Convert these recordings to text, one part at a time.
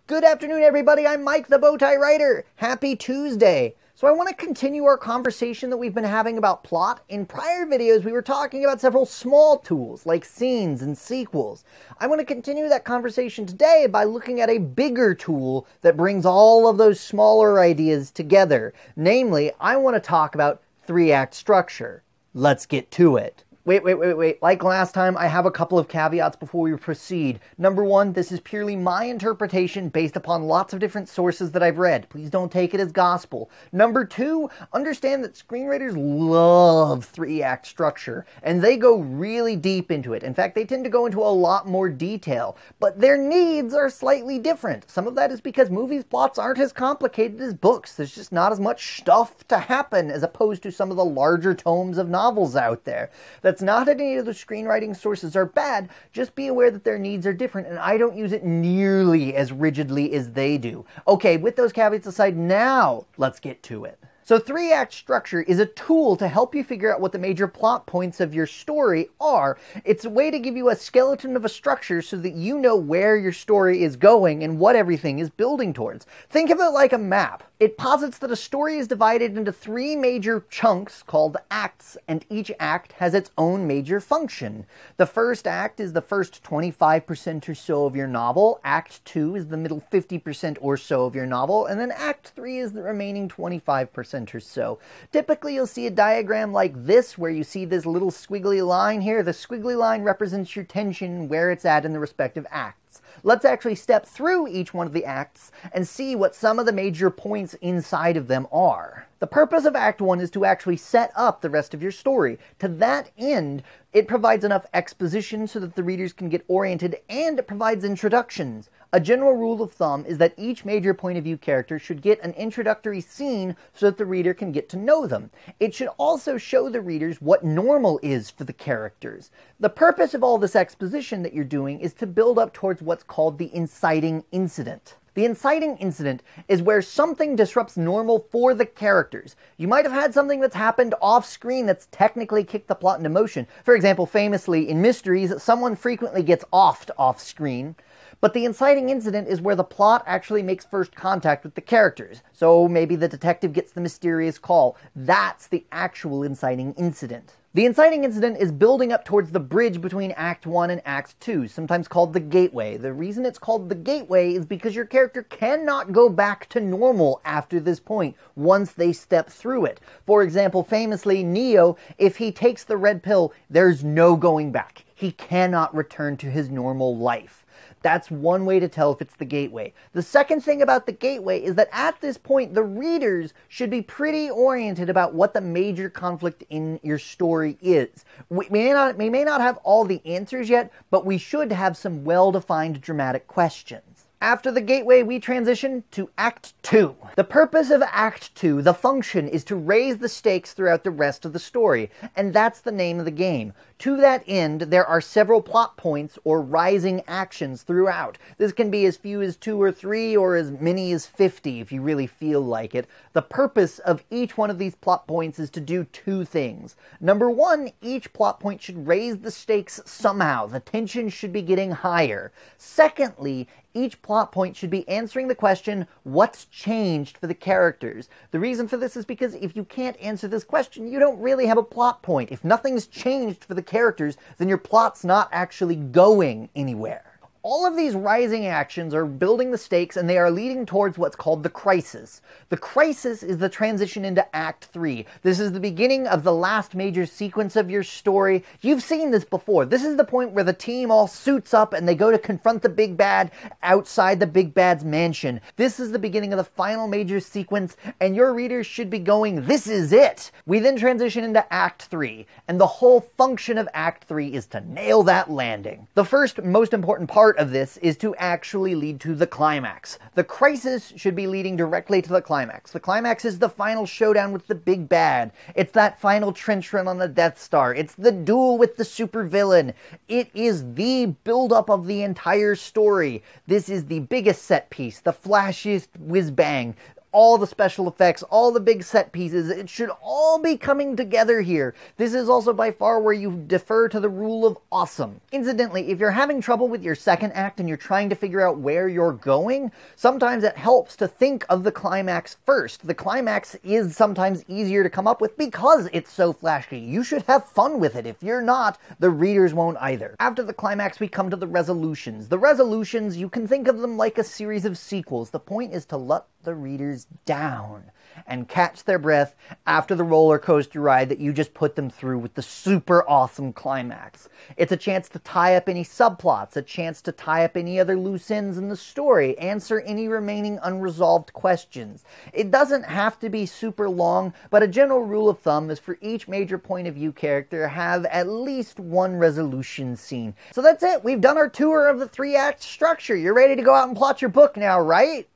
Good afternoon, everybody. I'm Mike, the Bowtie Writer. Happy Tuesday. So I want to continue our conversation that we've been having about plot. In prior videos, we were talking about several small tools, like scenes and sequels. I want to continue that conversation today by looking at a bigger tool that brings all of those smaller ideas together. Namely, I want to talk about three-act structure. Let's get to it. Wait. Like last time, I have a couple of caveats before we proceed. Number one, this is purely my interpretation based upon lots of different sources that I've read. Please don't take it as gospel. Number two, understand that screenwriters love three-act structure, and they go really deep into it. In fact, they tend to go into a lot more detail, but their needs are slightly different. Some of that is because movies' plots aren't as complicated as books. There's just not as much stuff to happen as opposed to some of the larger tomes of novels out there. That's not that any of the screenwriting sources are bad, just be aware that their needs are different, and I don't use it nearly as rigidly as they do. Okay, with those caveats aside, now let's get to it. So three-act structure is a tool to help you figure out what the major plot points of your story are. It's a way to give you a skeleton of a structure so that you know where your story is going and what everything is building towards. Think of it like a map. It posits that a story is divided into three major chunks called acts, and each act has its own major function. The first act is the first 25% or so of your novel, Act 2 is the middle 50% or so of your novel, and then Act 3 is the remaining 25% or so. Typically, you'll see a diagram like this, where you see this little squiggly line here. The squiggly line represents your tension, where it's at in the respective acts. Let's actually step through each one of the acts and see what some of the major points inside of them are. The purpose of Act 1 is to actually set up the rest of your story. To that end, it provides enough exposition so that the readers can get oriented, and it provides introductions. A general rule of thumb is that each major point of view character should get an introductory scene so that the reader can get to know them. It should also show the readers what normal is for the characters. The purpose of all this exposition that you're doing is to build up towards what's called the inciting incident. The inciting incident is where something disrupts normal for the characters. You might have had something that's happened off-screen that's technically kicked the plot into motion. For example, famously in mysteries, someone frequently gets offed off-screen. But the inciting incident is where the plot actually makes first contact with the characters. So maybe the detective gets the mysterious call. That's the actual inciting incident. The inciting incident is building up towards the bridge between Act 1 and Act 2, sometimes called the gateway. The reason it's called the gateway is because your character cannot go back to normal after this point, once they step through it. For example, famously, Neo, if he takes the red pill, there's no going back. He cannot return to his normal life. That's one way to tell if it's the gateway. The second thing about the gateway is that at this point, the readers should be pretty oriented about what the major conflict in your story is. We may not have all the answers yet, but we should have some well-defined dramatic questions. After the gateway, we transition to Act 2. The purpose of Act 2, the function, is to raise the stakes throughout the rest of the story, and that's the name of the game. To that end, there are several plot points or rising actions throughout. This can be as few as 2 or 3, or as many as 50 if you really feel like it. The purpose of each one of these plot points is to do two things. Number one, each plot point should raise the stakes somehow. The tension should be getting higher. Secondly, each plot point should be answering the question, what's changed for the characters? The reason for this is because if you can't answer this question, you don't really have a plot point. If nothing's changed for the characters, then your plot's not actually going anywhere. All of these rising actions are building the stakes, and they are leading towards what's called the crisis. The crisis is the transition into Act 3. This is the beginning of the last major sequence of your story. You've seen this before. This is the point where the team all suits up and they go to confront the big bad outside the big bad's mansion. This is the beginning of the final major sequence, and your readers should be going, this is it! We then transition into Act 3, and the whole function of Act 3 is to nail that landing. The first most important part of this is to actually lead to the climax. The crisis should be leading directly to the climax. The climax is the final showdown with the big bad. It's that final trench run on the Death Star. It's the duel with the supervillain. It is the build-up of the entire story. This is the biggest set piece, the flashiest whiz-bang. all the special effects, all the big set pieces. It should all be coming together here. This is also by far where you defer to the rule of awesome. Incidentally, if you're having trouble with your second act and you're trying to figure out where you're going, sometimes it helps to think of the climax first. The climax is sometimes easier to come up with because it's so flashy. You should have fun with it. If you're not, the readers won't either. After the climax, we come to the resolutions. The resolutions, you can think of them like a series of sequels. The point is to let the readers down and catch their breath after the roller coaster ride that you just put them through with the super awesome climax. It's a chance to tie up any subplots, a chance to tie up any other loose ends in the story, answer any remaining unresolved questions. It doesn't have to be super long, but a general rule of thumb is for each major point of view character have at least one resolution scene. So that's it. We've done our tour of the 3-act structure. You're ready to go out and plot your book now, right?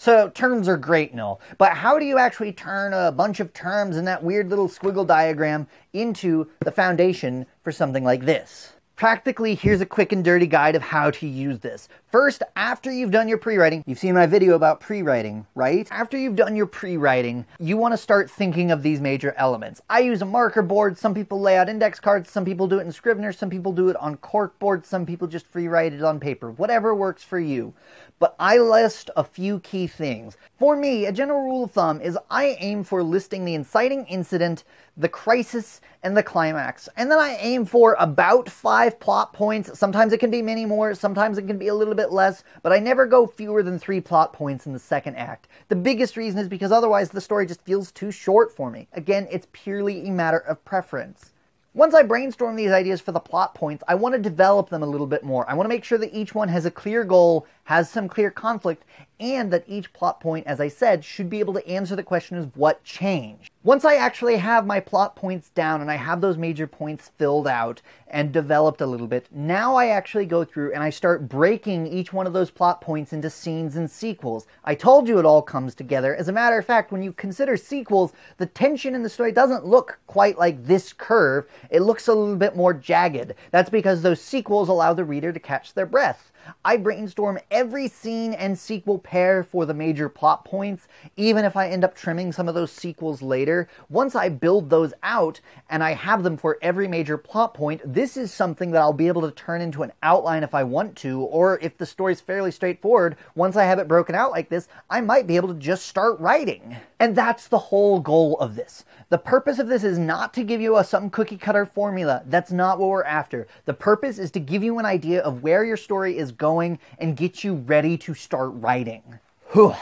So terms are great and all, but how do you actually turn a bunch of terms in that weird little squiggle diagram into the foundation for something like this? Practically, here's a quick and dirty guide of how to use this. First, after you've done your pre-writing, you've seen my video about pre-writing, right? After you've done your pre-writing, you want to start thinking of these major elements. I use a marker board. Some people lay out index cards. Some people do it in Scrivener. Some people do it on corkboard. Some people just free write it on paper. Whatever works for you. But I list a few key things. For me, a general rule of thumb is I aim for listing the inciting incident, the crisis, and the climax. And then I aim for about 5 plot points. Sometimes it can be many more, sometimes it can be a little bit less, but I never go fewer than 3 plot points in the second act. The biggest reason is because otherwise the story just feels too short for me. Again, it's purely a matter of preference. Once I brainstorm these ideas for the plot points, I want to develop them a little bit more. I want to make sure that each one has a clear goal, has some clear conflict, and that each plot point, as I said, should be able to answer the question of what changed. Once I actually have my plot points down and I have those major points filled out and developed a little bit, now I actually go through and I start breaking each one of those plot points into scenes and sequels. I told you it all comes together. As a matter of fact, when you consider sequels, the tension in the story doesn't look quite like this curve. It looks a little bit more jagged. That's because those sequels allow the reader to catch their breath. I brainstorm every scene and sequel pair for the major plot points, even if I end up trimming some of those sequels later. Once I build those out and I have them for every major plot point, this is something that I'll be able to turn into an outline if I want to, or if the story's fairly straightforward, once I have it broken out like this, I might be able to just start writing. And that's the whole goal of this. The purpose of this is not to give you some cookie cutter formula. That's not what we're after. The purpose is to give you an idea of where your story is going and get you ready to start writing. Whew.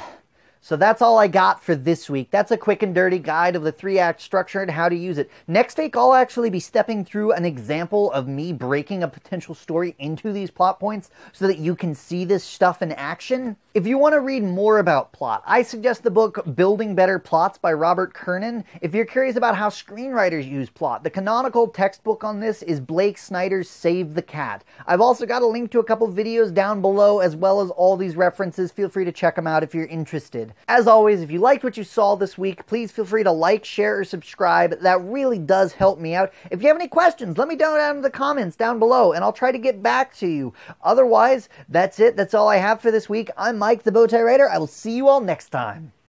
So that's all I got for this week. That's a quick and dirty guide of the 3-act structure and how to use it. Next week, I'll actually be stepping through an example of me breaking a potential story into these plot points so that you can see this stuff in action. If you want to read more about plot, I suggest the book Building Better Plots by Robert Kernan. If you're curious about how screenwriters use plot, the canonical textbook on this is Blake Snyder's Save the Cat. I've also got a link to a couple videos down below as well as all these references. Feel free to check them out if you're interested. As always, if you liked what you saw this week, please feel free to like, share, or subscribe. That really does help me out. If you have any questions, let me know down in the comments down below, and I'll try to get back to you. Otherwise, that's it. That's all I have for this week. I'm Mike the Bowtie Writer. I will see you all next time.